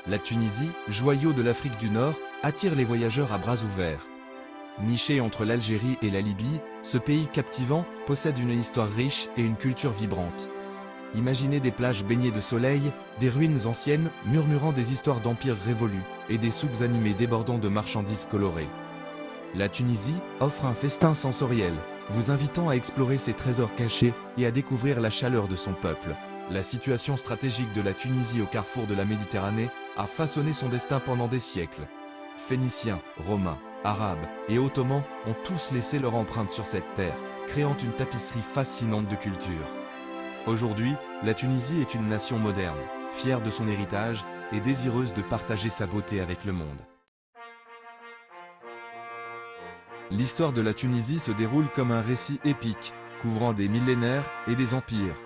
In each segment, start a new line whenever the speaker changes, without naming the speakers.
La Tunisie, joyau de l'Afrique du Nord, attire les voyageurs à bras ouverts. Niché entre l'Algérie et la Libye, ce pays captivant possède une histoire riche et une culture vibrante. Imaginez des plages baignées de soleil, des ruines anciennes murmurant des histoires d'empires révolus, et des souks animés débordant de marchandises colorées. La Tunisie offre un festin sensoriel, vous invitant à explorer ses trésors cachés et à découvrir la chaleur de son peuple. La situation stratégique de la Tunisie au carrefour de la Méditerranée a façonné son destin pendant des siècles. Phéniciens, Romains, Arabes et Ottomans ont tous laissé leur empreinte sur cette terre, créant une tapisserie fascinante de culture. Aujourd'hui, la Tunisie est une nation moderne, fière de son héritage et désireuse de partager sa beauté avec le monde. L'histoire de la Tunisie se déroule comme un récit épique, couvrant des millénaires et des empires.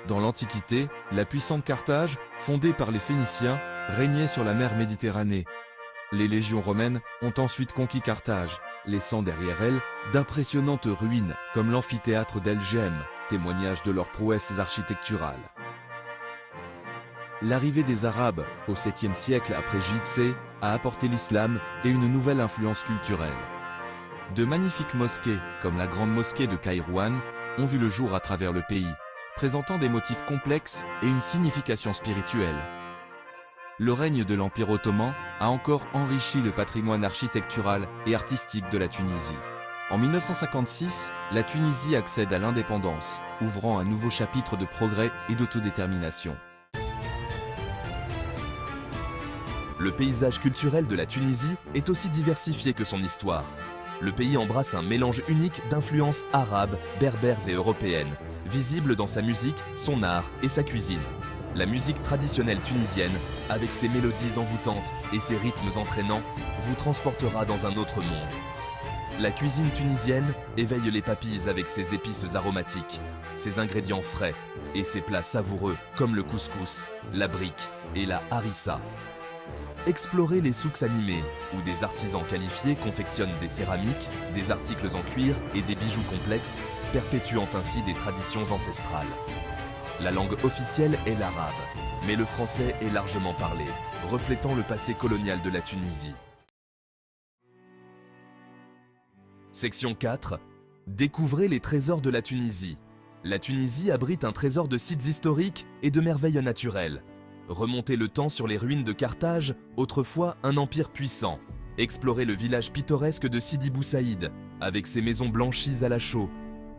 Dans l'Antiquité, la puissante Carthage, fondée par les Phéniciens, régnait sur la mer Méditerranée. Les légions romaines ont ensuite conquis Carthage, laissant derrière elles d'impressionnantes ruines comme l'amphithéâtre d'El Jem, témoignage de leurs prouesses architecturales. L'arrivée des Arabes, au 7e siècle après J.C., a apporté l'islam et une nouvelle influence culturelle. De magnifiques mosquées, comme la grande mosquée de Kairouan, ont vu le jour à travers le pays, présentant des motifs complexes et une signification spirituelle. Le règne de l'Empire ottoman a encore enrichi le patrimoine architectural et artistique de la Tunisie. En 1956, la Tunisie accède à l'indépendance, ouvrant un nouveau chapitre de progrès et d'autodétermination.
Le paysage culturel de la Tunisie est aussi diversifié que son histoire. Le pays embrasse un mélange unique d'influences arabes, berbères et européennes, visible dans sa musique, son art et sa cuisine. La musique traditionnelle tunisienne, avec ses mélodies envoûtantes et ses rythmes entraînants, vous transportera dans un autre monde. La cuisine tunisienne éveille les papilles avec ses épices aromatiques, ses ingrédients frais et ses plats savoureux comme le couscous, la brique et la harissa. Explorez les souks animés, où des artisans qualifiés confectionnent des céramiques, des articles en cuir et des bijoux complexes, perpétuant ainsi des traditions ancestrales. La langue officielle est l'arabe, mais le français est largement parlé, reflétant le passé colonial de la Tunisie. Section 4. Découvrez les trésors de la Tunisie. La Tunisie abrite un trésor de sites historiques et de merveilles naturelles. Remontez le temps sur les ruines de Carthage, autrefois un empire puissant. Explorez le village pittoresque de Sidi Bou Saïd, avec ses maisons blanchies à la chaux,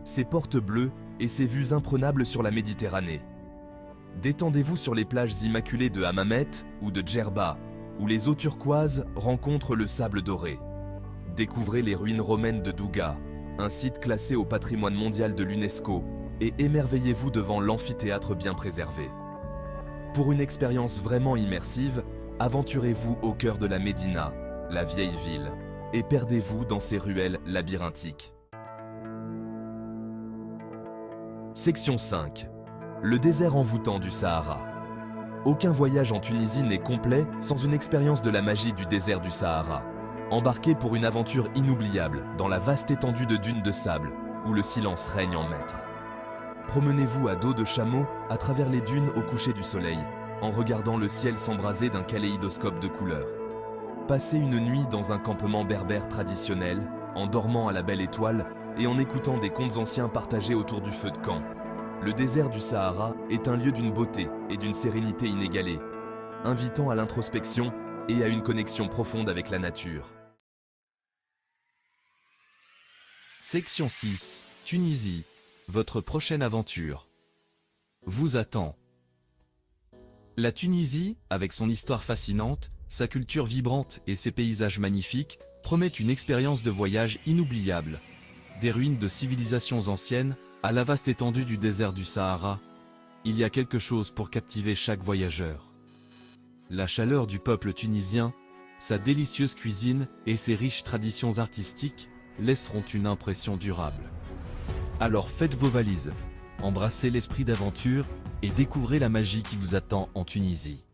ses portes bleues et ses vues imprenables sur la Méditerranée. Détendez-vous sur les plages immaculées de Hammamet ou de Djerba, où les eaux turquoises rencontrent le sable doré. Découvrez les ruines romaines de Douga, un site classé au patrimoine mondial de l'UNESCO, et émerveillez-vous devant l'amphithéâtre bien préservé. Pour une expérience vraiment immersive, aventurez-vous au cœur de la Médina, la vieille ville, et perdez-vous dans ses ruelles labyrinthiques. Section 5. Le désert envoûtant du Sahara. Aucun voyage en Tunisie n'est complet sans une expérience de la magie du désert du Sahara. Embarquez pour une aventure inoubliable dans la vaste étendue de dunes de sable, où le silence règne en maître. Promenez-vous à dos de chameau à travers les dunes au coucher du soleil, en regardant le ciel s'embraser d'un kaléidoscope de couleurs. Passez une nuit dans un campement berbère traditionnel, en dormant à la belle étoile et en écoutant des contes anciens partagés autour du feu de camp. Le désert du Sahara est un lieu d'une beauté et d'une sérénité inégalée, invitant à l'introspection et à une connexion profonde avec la nature.
Section 6. Tunisie. Votre prochaine aventure vous attend. La Tunisie, avec son histoire fascinante, sa culture vibrante et ses paysages magnifiques, promet une expérience de voyage inoubliable. Des ruines de civilisations anciennes à la vaste étendue du désert du Sahara, il y a quelque chose pour captiver chaque voyageur. La chaleur du peuple tunisien, sa délicieuse cuisine et ses riches traditions artistiques laisseront une impression durable. Alors faites vos valises, embrassez l'esprit d'aventure et découvrez la magie qui vous attend en Tunisie.